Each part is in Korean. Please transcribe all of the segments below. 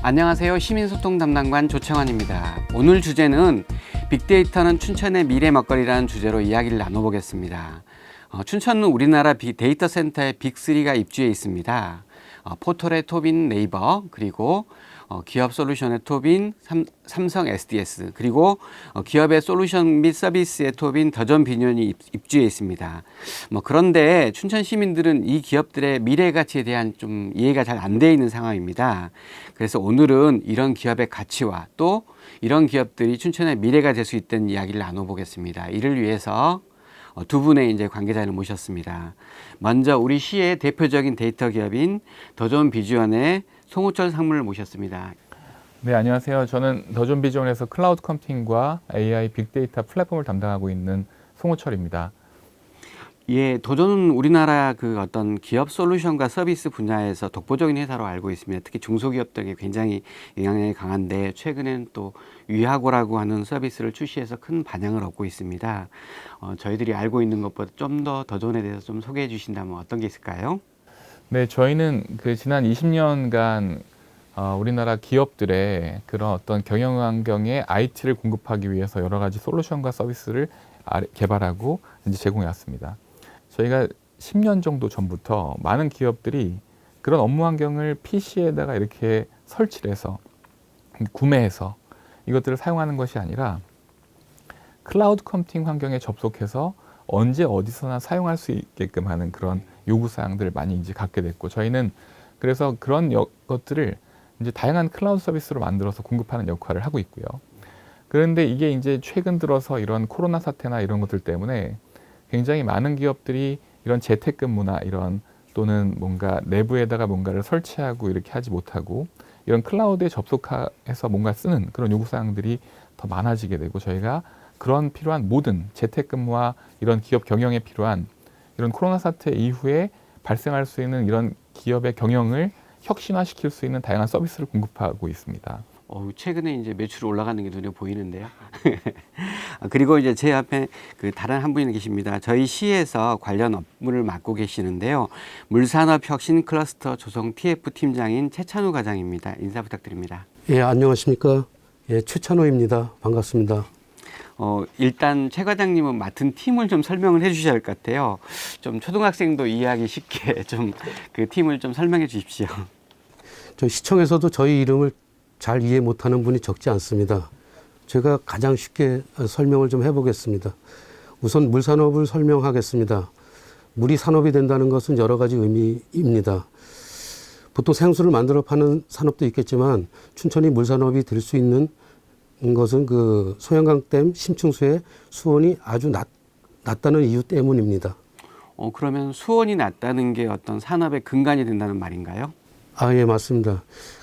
안녕하세요. 시민소통 담당관 조창환입니다. 오늘 주제는 빅데이터는 춘천의 미래 먹거리라는 주제로 이야기를 나눠보겠습니다. 춘천은 우리나라 데이터 센터의 빅3가 입주해 있습니다. 포털의 톱인 네이버, 그리고 기업 솔루션의 톱인 삼성 SDS, 그리고 기업의 솔루션 및 서비스의 톱인 더존 비전이 입주해 있습니다. 그런데 춘천 시민들은 이 기업들의 미래 가치에 대한 좀 이해가 잘 안 돼 있는 상황입니다. 그래서 오늘은 이런 기업의 가치와 또 이런 기업들이 춘천의 미래가 될 수 있다는 이야기를 나눠보겠습니다. 이를 위해서 두 분의 이제 관계자를 모셨습니다. 먼저 우리 시의 대표적인 데이터 기업인 더존 비전의 송우철 상무를 모셨습니다. 네, 안녕하세요. 저는 더존 비전에서 클라우드 컴퓨팅과 AI 빅데이터 플랫폼을 담당하고 있는 송우철입니다. 예, 더존은 우리나라 그 어떤 기업 솔루션과 서비스 분야에서 독보적인 회사로 알고 있습니다. 특히 중소기업들에게 굉장히 영향력이 강한데 최근엔 또 위하고라고 하는 서비스를 출시해서 큰 반향을 얻고 있습니다. 저희들이 알고 있는 것보다 좀 더 더존에 대해서 좀 소개해 주신다면 어떤 게 있을까요? 네, 저희는 그 지난 20년간 우리나라 기업들의 그런 어떤 경영 환경에 IT를 공급하기 위해서 여러 가지 솔루션과 서비스를 개발하고 이제 제공해 왔습니다. 저희가 10년 정도 전부터 많은 기업들이 그런 업무 환경을 PC에다가 이렇게 설치를 해서 구매해서 이것들을 사용하는 것이 아니라 클라우드 컴퓨팅 환경에 접속해서 언제 어디서나 사용할 수 있게끔 하는 그런 요구사항들을 많이 이제 갖게 됐고, 저희는 그래서 그런 것들을 이제 다양한 클라우드 서비스로 만들어서 공급하는 역할을 하고 있고요. 그런데 이게 이제 최근 들어서 이런 코로나 사태나 이런 것들 때문에 굉장히 많은 기업들이 이런 재택근무나 이런 또는 뭔가 내부에다가 뭔가를 설치하고 이렇게 하지 못하고 이런 클라우드에 접속해서 뭔가 쓰는 그런 요구사항들이 더 많아지게 되고, 저희가 그런 필요한 모든 재택근무와 이런 기업 경영에 필요한 이런 코로나 사태 이후에 발생할 수 있는 이런 기업의 경영을 혁신화시킬 수 있는 다양한 서비스를 공급하고 있습니다. 최근에 이제 매출이 올라가는 게 눈에 보이는데요. 그리고 이제 제 앞에 그 다른 한 분이 계십니다. 저희 시에서 관련 업무를 맡고 계시는데요. 물산업혁신 클러스터 조성 TF 팀장인 최찬우 과장입니다. 인사 부탁드립니다. 예, 안녕하십니까. 예, 최찬호입니다. 반갑습니다. 일단 최 과장님은 맡은 팀을 좀 설명을 해 주셔야 할 것 같아요. 좀 초등학생도 이해하기 쉽게 좀 그 팀을 좀 설명해 주십시오. 저 시청에서도 저희 이름을 잘 이해 못하는 분이 적지 않습니다. 제가 가장 쉽게 설명을 좀 해보겠습니다. 우선 물산업을 설명하겠습니다. 물이 산업이 된다는 것은 여러 가지 의미입니다. 보통 생수를 만들어 파는 산업도 있겠지만 춘천이 물산업이 될 수 있는 것은 그 소양강댐 심층수의 수온이 아주 낮다는 이유 때문입니다. 그러면 수온이 낮다는 게 어떤 산업의 근간이 된다는 말인가요? 예, 맞습니다.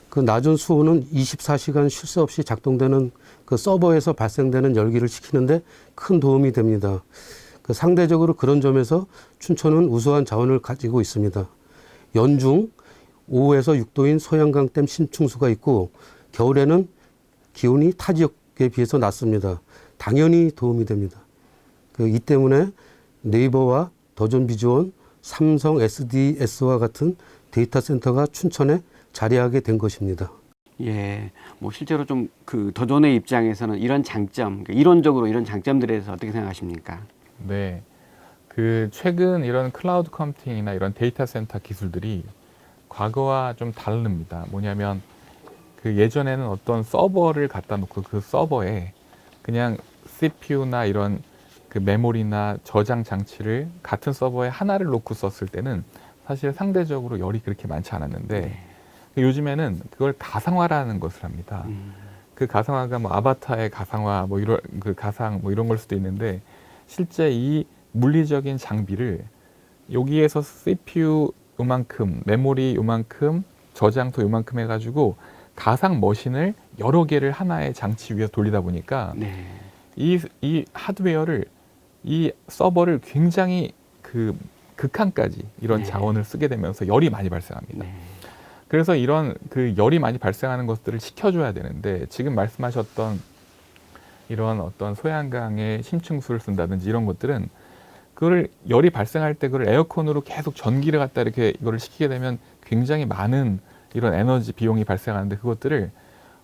그 낮은 수온은 24시간 쉴 새 없이 작동되는 그 서버에서 발생되는 열기를 식히는데 큰 도움이 됩니다. 그 상대적으로 그런 점에서 춘천은 우수한 자원을 가지고 있습니다. 연중 5에서 6도인 소양강댐 심층수가 있고 겨울에는 기온이 타 지역에 비해서 낮습니다. 당연히 도움이 됩니다. 이 때문에 네이버와 더존 비전, 삼성 SDS와 같은 데이터 센터가 춘천에 자리하게 된 것입니다. 예, 실제로 좀 그 더존의 입장에서는 이런 장점, 이론적으로 이런 장점들에 대해서 어떻게 생각하십니까? 네, 그 최근 이런 클라우드 컴퓨팅이나 이런 데이터 센터 기술들이 과거와 좀 다릅니다. 뭐냐면 그 예전에는 어떤 서버를 갖다 놓고 그 서버에 그냥 CPU나 이런 그 메모리나 저장 장치를 같은 서버에 하나를 놓고 썼을 때는 사실 상대적으로 열이 그렇게 많지 않았는데 요즘에는 그걸 가상화라는 것을 합니다. 그 가상화가 뭐 아바타의 가상화 뭐 이런 그 가상 뭐 이런 걸 수도 있는데, 실제 이 물리적인 장비를 여기에서 CPU 요만큼, 메모리 요만큼, 저장소 요만큼 해가지고 가상 머신을 여러 개를 하나의 장치 위에 돌리다 보니까 이 하드웨어를, 이 서버를 굉장히 그 극한까지 이런 자원을 쓰게 되면서 열이 많이 발생합니다. 그래서 이런 그 열이 많이 발생하는 것들을 식혀줘야 되는데, 지금 말씀하셨던 이런 어떤 소양강의 심층수를 쓴다든지 이런 것들은 그걸 열이 발생할 때 그걸 에어컨으로 계속 전기를 갖다 이렇게 이거를 식히게 되면 굉장히 많은 이런 에너지 비용이 발생하는데 그것들을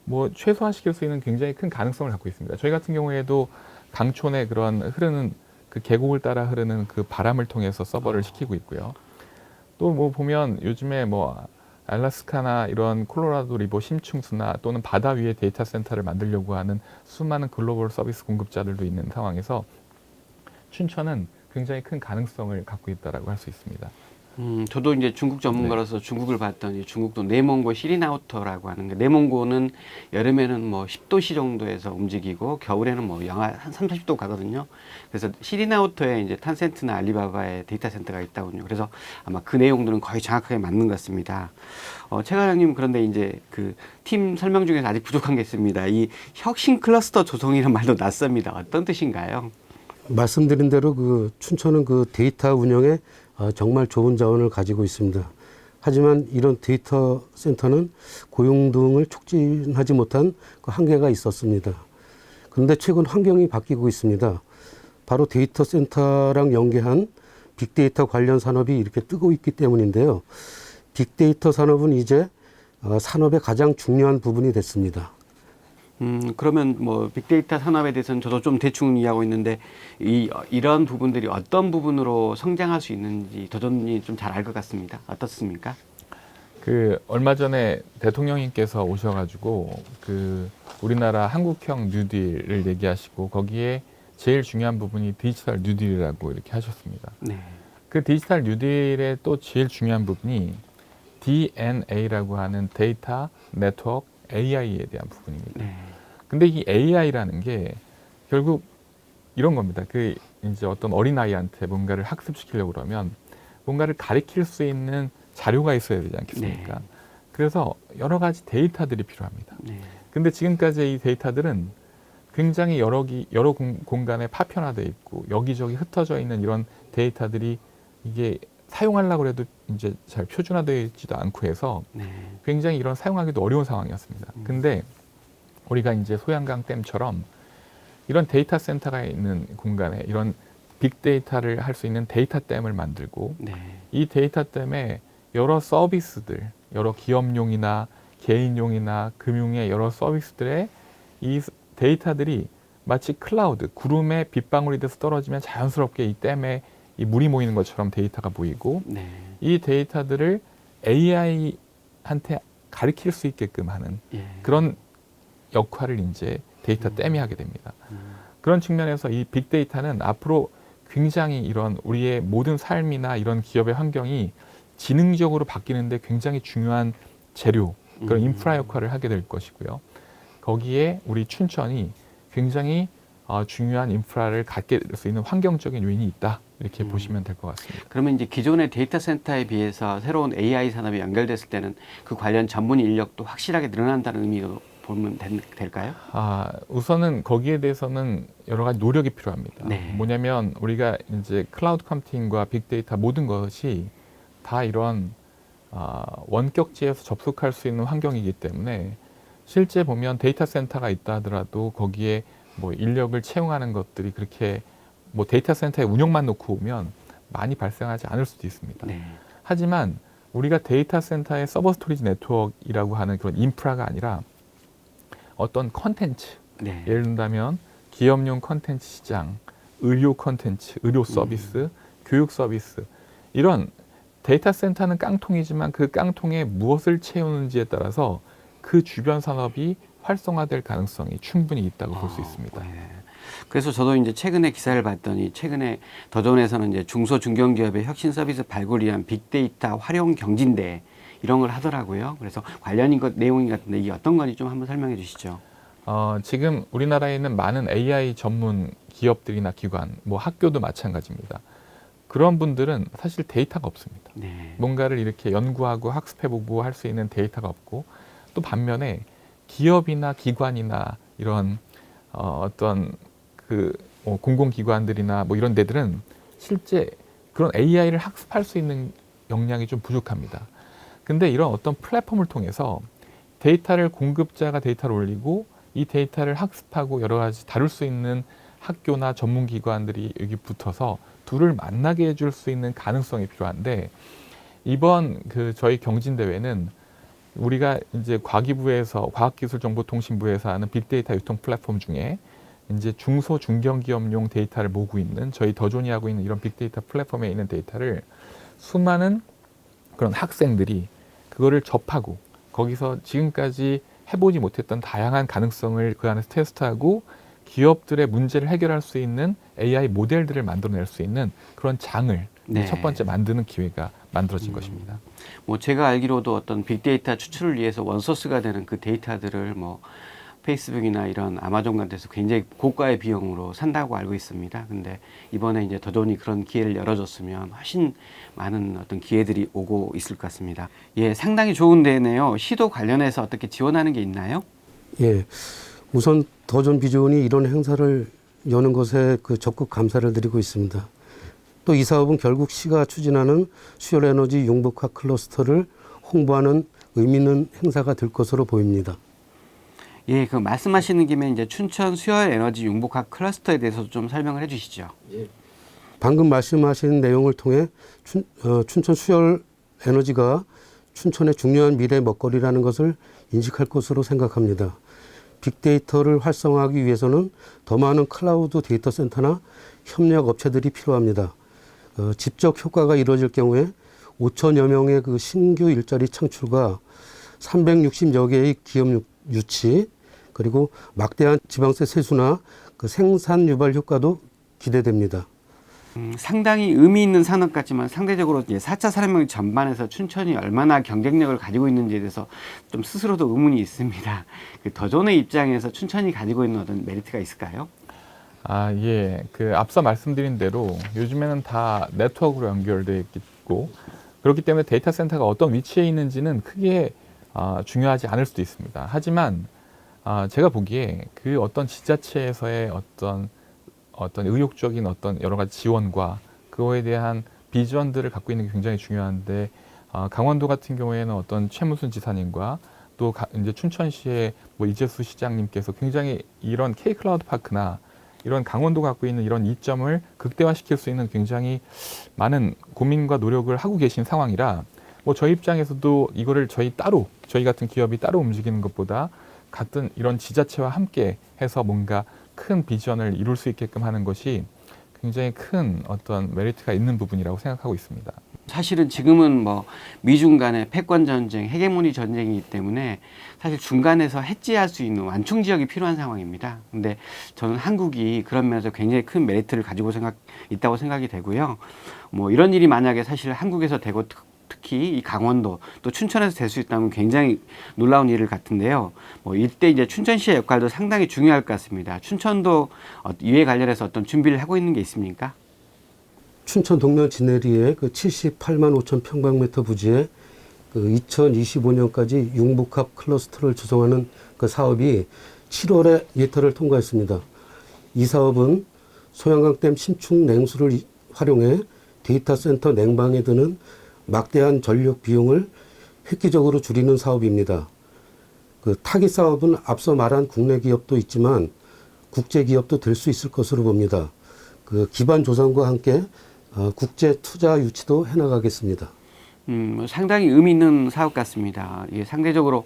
뭐 최소화시킬 수 있는 굉장히 큰 가능성을 갖고 있습니다. 저희 같은 경우에도 강촌에 그런 흐르는 그 계곡을 따라 흐르는 그 바람을 통해서 서버를 시키고 있고요. 또 뭐 보면 요즘에 뭐 알래스카나 이런 콜로라도 리버 심층수나 또는 바다 위에 데이터 센터를 만들려고 하는 수많은 글로벌 서비스 공급자들도 있는 상황에서 춘천은 굉장히 큰 가능성을 갖고 있다라고 할 수 있습니다. 저도 이제 중국 전문가로서 중국을 봤더니 중국도 내몽고 시리나우터라고 하는 게 내몽고는 여름에는 뭐 10도씨 정도에서 움직이고 겨울에는 뭐 영하 한 3, 40도 가거든요. 그래서 시리나우터에 이제 탄센트나 알리바바의 데이터 센터가 있다군요. 그래서 아마 그 내용들은 거의 정확하게 맞는 것 같습니다. 최 과장님 그런데 이제 그 팀 설명 중에서 아직 부족한 게 있습니다. 이 혁신 클러스터 조성이라는 말도 낯섭니다. 어떤 뜻인가요? 말씀드린 대로 그 춘천은 그 데이터 운영에 정말 좋은 자원을 가지고 있습니다. 하지만 이런 데이터 센터는 고용 등을 촉진하지 못한 그 한계가 있었습니다. 그런데 최근 환경이 바뀌고 있습니다. 바로 데이터 센터랑 연계한 빅데이터 관련 산업이 이렇게 뜨고 있기 때문인데요. 빅데이터 산업은 이제 산업의 가장 중요한 부분이 됐습니다. 그러면 뭐 빅데이터 산업에 대해서는 저도 좀 대충 이해하고 있는데 이런 부분들이 어떤 부분으로 성장할 수 있는지 도전이 좀 잘 알 것 같습니다. 어떻습니까? 그 얼마 전에 대통령님께서 오셔가지고 그 우리나라 한국형 뉴딜을 얘기하시고 거기에 제일 중요한 부분이 디지털 뉴딜이라고 이렇게 하셨습니다. 네. 그 디지털 뉴딜의 또 제일 중요한 부분이 DNA라고 하는 데이터 네트워크 AI에 대한 부분입니다. 네. 근데 이 AI라는 게 결국 이런 겁니다. 그 이제 어떤 어린아이한테 뭔가를 학습시키려고 그러면 뭔가를 가르칠 수 있는 자료가 있어야 되지 않겠습니까? 네. 그래서 여러 가지 데이터들이 필요합니다. 네. 근데 지금까지 이 데이터들은 굉장히 여러 공간에 파편화되어 있고 여기저기 흩어져 있는 이런 데이터들이 이게 사용하려고 해도 이제 잘 표준화되어 있지도 않고 해서 네. 굉장히 이런 사용하기도 어려운 상황이었습니다. 근데 우리가 이제 소양강 댐처럼 이런 데이터 센터가 있는 공간에 이런 빅데이터를 할 수 있는 데이터 댐을 만들고 네. 이 데이터 댐에 여러 서비스들, 여러 기업용이나 개인용이나 금융의 여러 서비스들의 이 데이터들이 마치 클라우드, 구름에 빗방울이 돼서 떨어지면 자연스럽게 이 댐에 이 물이 모이는 것처럼 데이터가 보이고 네. 이 데이터들을 AI한테 가르칠 수 있게끔 하는 예. 그런 역할을 이제 데이터 댐이 하게 됩니다. 그런 측면에서 이 빅데이터는 앞으로 굉장히 이런 우리의 모든 삶이나 이런 기업의 환경이 지능적으로 바뀌는데 굉장히 중요한 재료, 그런 인프라 역할을 하게 될 것이고요. 거기에 우리 춘천이 굉장히 중요한 인프라를 갖게 될 수 있는 환경적인 요인이 있다. 이렇게 보시면 될 것 같습니다. 그러면 이제 기존의 데이터 센터에 비해서 새로운 AI 산업이 연결됐을 때는 그 관련 전문 인력도 확실하게 늘어난다는 의미로 보면 될까요? 우선은 거기에 대해서는 여러 가지 노력이 필요합니다. 네. 뭐냐면 우리가 이제 클라우드 컴퓨팅과 빅데이터 모든 것이 다 이런 원격지에서 접속할 수 있는 환경이기 때문에 실제 보면 데이터 센터가 있다 하더라도 거기에 뭐 인력을 채용하는 것들이 그렇게 뭐 데이터 센터의 운영만 놓고 오면 많이 발생하지 않을 수도 있습니다. 네. 하지만 우리가 데이터 센터의 서버 스토리지 네트워크라고 하는 그런 인프라가 아니라 어떤 컨텐츠, 네. 예를 든다면 기업용 컨텐츠 시장, 의료 컨텐츠, 의료 서비스, 교육 서비스 이런 데이터 센터는 깡통이지만 그 깡통에 무엇을 채우는지에 따라서 그 주변 산업이 활성화될 가능성이 충분히 있다고 볼 수 있습니다. 네. 그래서 저도 이제 최근에 기사를 봤더니 최근에 더존에서는 이제 중소 중견기업의 혁신 서비스 발굴을 위한 빅데이터 활용 경진대 이런 걸 하더라고요. 그래서 관련인 것 내용인 것 같은데 이게 어떤 건지 좀 한번 설명해 주시죠. 지금 우리나라에 있는 많은 AI 전문 기업들이나 기관, 뭐 학교도 마찬가지입니다. 그런 분들은 사실 데이터가 없습니다. 네. 뭔가를 이렇게 연구하고 학습해보고 할 수 있는 데이터가 없고 또 반면에 기업이나 기관이나 이런 어떤 그 공공기관들이나 뭐 이런 데들은 실제 그런 AI를 학습할 수 있는 역량이 좀 부족합니다. 근데 이런 어떤 플랫폼을 통해서 데이터를 공급자가 데이터를 올리고 이 데이터를 학습하고 여러 가지 다룰 수 있는 학교나 전문기관들이 여기 붙어서 둘을 만나게 해줄 수 있는 가능성이 필요한데 이번 그 저희 경진대회는 우리가 이제 과기부에서 과학기술정보통신부에서 하는 빅데이터 유통 플랫폼 중에 이제 중소 중견기업용 데이터를 모으고 있는 저희 더존이 하고 있는 이런 빅데이터 플랫폼에 있는 데이터를 수많은 그런 학생들이 그거를 접하고 거기서 지금까지 해보지 못했던 다양한 가능성을 그 안에서 테스트하고 기업들의 문제를 해결할 수 있는 AI 모델들을 만들어낼 수 있는 그런 장을 네. 첫 번째 만드는 기회가 만들어진 것입니다. 뭐 제가 알기로도 어떤 빅데이터 추출을 위해서 원소스가 되는 그 데이터들을 뭐 페이스북이나 이런 아마존 같은 데서 굉장히 고가의 비용으로 산다고 알고 있습니다. 근데 이번에 이제 더존이 그런 기회를 열어줬으면 훨씬 많은 어떤 기회들이 오고 있을 것 같습니다. 예, 상당히 좋은 데네요. 시도 관련해서 어떻게 지원하는 게 있나요? 예, 우선 더존 비전이 이런 행사를 여는 것에 그 적극 감사를 드리고 있습니다. 또 이 사업은 결국 시가 추진하는 수열에너지 융복합 클러스터를 홍보하는 의미 있는 행사가 될 것으로 보입니다. 예, 그 말씀하시는 김에 이제 춘천 수열 에너지 융복합 클러스터에 대해서 좀 설명을 해주시죠. 방금 말씀하신 내용을 통해 춘천 수열 에너지가 춘천의 중요한 미래 먹거리라는 것을 인식할 것으로 생각합니다. 빅데이터를 활성화하기 위해서는 더 많은 클라우드 데이터 센터나 협력 업체들이 필요합니다. 직접 효과가 이루어질 경우에 5천여 명의 그 신규 일자리 창출과 360여 개의 기업 유치, 그리고 막대한 지방세 세수나 그 생산 유발 효과도 기대됩니다. 상당히 의미 있는 산업 같지만 상대적으로 이제 4차 산업혁명 전반에서 춘천이 얼마나 경쟁력을 가지고 있는지에 대해서 좀 스스로도 의문이 있습니다. 그 더존의 입장에서 춘천이 가지고 있는 어떤 메리트가 있을까요? 아, 예. 그 앞서 말씀드린 대로 요즘에는 다 네트워크로 연결되어 있고 그렇기 때문에 데이터 센터가 어떤 위치에 있는지는 크게 중요하지 않을 수도 있습니다. 하지만 제가 보기에 그 어떤 지자체에서의 어떤 의욕적인 어떤 여러 가지 지원과 그거에 대한 비전들을 갖고 있는 게 굉장히 중요한데 강원도 같은 경우에는 어떤 최무순 지사님과 또 이제 춘천시의 뭐 이재수 시장님께서 굉장히 이런 K-클라우드 파크나 이런 강원도가 갖고 있는 이런 이점을 극대화시킬 수 있는 굉장히 많은 고민과 노력을 하고 계신 상황이라 뭐 저희 입장에서도 이거를 저희 같은 기업이 따로 움직이는 것보다 같은 이런 지자체와 함께 해서 뭔가 큰 비전을 이룰 수 있게끔 하는 것이 굉장히 큰 어떤 메리트가 있는 부분이라고 생각하고 있습니다. 사실은 지금은 뭐 미중 간의 패권 전쟁, 헤게모니 전쟁이기 때문에 사실 중간에서 해지할 수 있는 완충 지역이 필요한 상황입니다. 근데 저는 한국이 그런 면에서 굉장히 큰 메리트를 가지고 있다고 생각이 되고요. 뭐 이런 일이 만약에 사실 한국에서 되고 특히 이 강원도 또 춘천에서 될 수 있다면 굉장히 놀라운 일 같은데요. 뭐 이때 이제 춘천시의 역할도 상당히 중요할 것 같습니다. 춘천도 이에 관련해서 어떤 준비를 하고 있는 게 있습니까? 춘천 동면 진해리의 그 78만 5천 평방미터 부지에 그 2025년까지 융복합 클러스터를 조성하는 그 사업이 7월에 예타를 통과했습니다. 이 사업은 소양강댐 신축 냉수를 활용해 데이터 센터 냉방에 드는 막대한 전력 비용을 획기적으로 줄이는 사업입니다. 그 타깃 사업은 앞서 말한 국내 기업도 있지만 국제 기업도 될 수 있을 것으로 봅니다. 그 기반 조성과 함께 국제 투자 유치도 해나가겠습니다. 상당히 의미 있는 사업 같습니다. 이게 상대적으로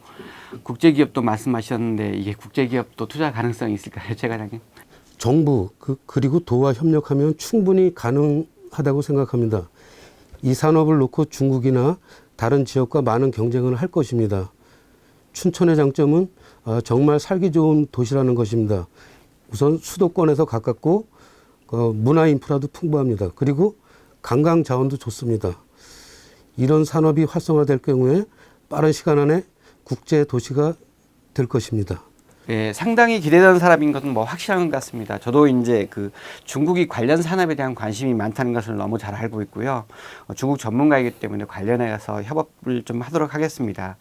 국제 기업도 말씀하셨는데 이게 국제 기업도 투자 가능성이 있을까요, 최 과장님? 정부 그리고 도와 협력하면 충분히 가능하다고 생각합니다. 이 산업을 놓고 중국이나 다른 지역과 많은 경쟁을 할 것입니다. 춘천의 장점은 정말 살기 좋은 도시라는 것입니다. 우선 수도권에서 가깝고 문화 인프라도 풍부합니다. 그리고 관광 자원도 좋습니다. 이런 산업이 활성화될 경우에 빠른 시간 안에 국제 도시가 될 것입니다. 예, 상당히 기대되는 사람인 것은 뭐 확실한 것 같습니다. 저도 이제 그 중국이 관련 산업에 대한 관심이 많다는 것을 너무 잘 알고 있고요. 중국 전문가이기 때문에 관련해서 협업을 좀 하도록 하겠습니다.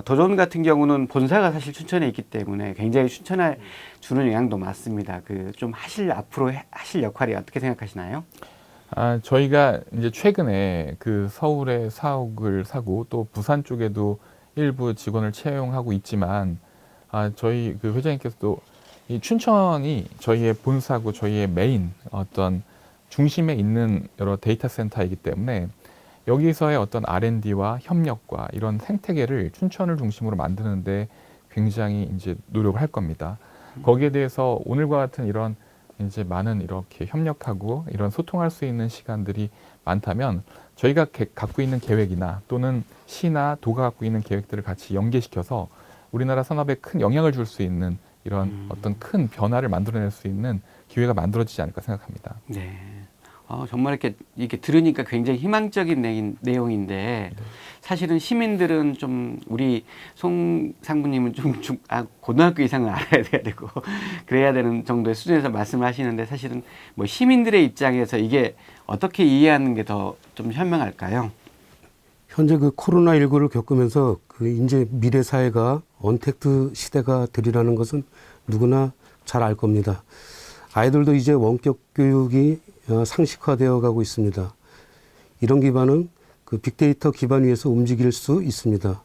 더존 같은 경우는 본사가 사실 춘천에 있기 때문에 굉장히 춘천에 주는 영향도 많습니다. 그 좀 앞으로 하실 역할이 어떻게 생각하시나요? 저희가 이제 최근에 그 서울에 사옥을 사고 또 부산 쪽에도 일부 직원을 채용하고 있지만 저희 그 회장님께서도 이 춘천이 저희의 본사고 저희의 메인 어떤 중심에 있는 여러 데이터 센터이기 때문에 여기서의 어떤 R&D와 협력과 이런 생태계를 춘천을 중심으로 만드는데 굉장히 이제 노력을 할 겁니다. 거기에 대해서 오늘과 같은 이런 이제 많은 이렇게 협력하고 이런 소통할 수 있는 시간들이 많다면 저희가 갖고 있는 계획이나 또는 시나 도가 갖고 있는 계획들을 같이 연계시켜서 우리나라 산업에 큰 영향을 줄 수 있는 이런 어떤 큰 변화를 만들어낼 수 있는 기회가 만들어지지 않을까 생각합니다. 네. 정말 이렇게 들으니까 굉장히 희망적인 내용인데 사실은 시민들은 좀 우리 송 상무님은 고등학교 이상은 알아야 되고 그래야 되는 정도의 수준에서 말씀을 하시는데 사실은 뭐 시민들의 입장에서 이게 어떻게 이해하는 게 더 좀 현명할까요? 현재 그 코로나19를 겪으면서 그 이제 미래 사회가 언택트 시대가 되리라는 것은 누구나 잘 알 겁니다. 아이들도 이제 원격 교육이 상식화되어 가고 있습니다. 이런 기반은 그 빅데이터 기반 위에서 움직일 수 있습니다.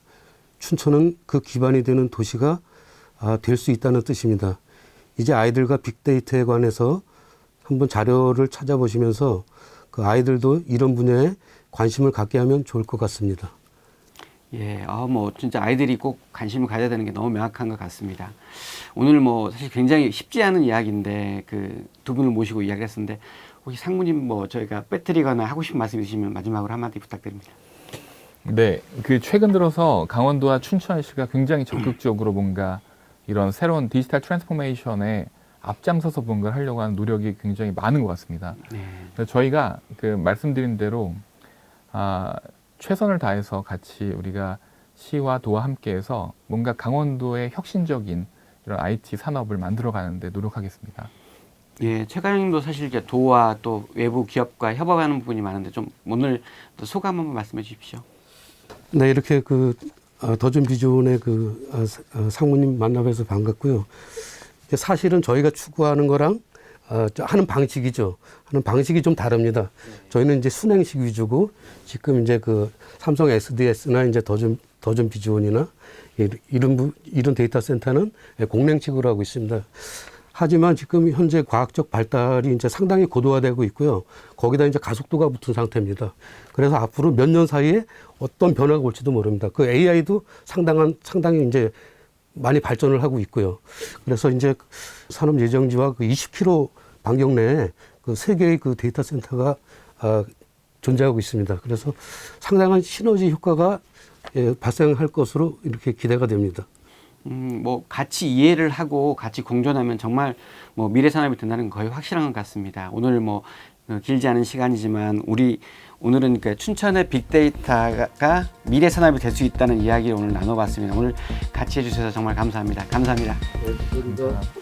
춘천은 그 기반이 되는 도시가 될 수 있다는 뜻입니다. 이제 아이들과 빅데이터에 관해서 한번 자료를 찾아보시면서 그 아이들도 이런 분야에 관심을 갖게 하면 좋을 것 같습니다. 예, 뭐 진짜 아이들이 꼭 관심을 가져야 되는 게 너무 명확한 것 같습니다. 오늘 뭐 사실 굉장히 쉽지 않은 이야기인데 그 두 분을 모시고 이야기를 했었는데 혹시 상무님 뭐 저희가 빼뜨리거나 하고 싶은 말씀 있으시면 마지막으로 한마디 부탁드립니다. 네, 그 최근 들어서 강원도와 춘천시가 굉장히 적극적으로 뭔가 이런 새로운 디지털 트랜스포메이션에 앞장서서 뭔가를 하려고 하는 노력이 굉장히 많은 것 같습니다. 네. 그래서 저희가 그 말씀드린 대로 최선을 다해서 같이 우리가 시와 도와 함께해서 뭔가 강원도의 혁신적인 이런 IT 산업을 만들어가는데 노력하겠습니다. 예, 최 과장님도 사실 이제 도와 또 외부 기업과 협업하는 부분이 많은데 좀 오늘 또 소감 한번 말씀해 주십시오. 네, 이렇게 그 더준 비전의 그 상무님 만나뵈서 반갑고요. 사실은 저희가 추구하는 거랑 하는 방식이죠. 하는 방식이 좀 다릅니다. 저희는 이제 순행식 위주고 지금 이제 그 삼성 SDS나 이제 더준 비전이나 이런 데이터 센터는 공랭식으로 하고 있습니다. 하지만 지금 현재 과학적 발달이 이제 상당히 고도화되고 있고요. 거기다 이제 가속도가 붙은 상태입니다. 그래서 앞으로 몇 년 사이에 어떤 변화가 올지도 모릅니다. 그 AI도 상당히 이제 많이 발전을 하고 있고요. 그래서 이제 산업예정지와 그 20km 반경 내에 그 세 개의 그 데이터 센터가 존재하고 있습니다. 그래서 상당한 시너지 효과가 발생할 것으로 이렇게 기대가 됩니다. 뭐 같이 이해를 하고 같이 공존하면 정말 뭐 미래 산업이 된다는 건 거의 확실한 것 같습니다. 오늘 뭐 길지 않은 시간이지만 오늘은 그 춘천의 빅데이터가 미래 산업이 될 수 있다는 이야기를 오늘 나눠봤습니다. 오늘 같이 해주셔서 정말 감사합니다. 감사합니다. 네, 감사합니다.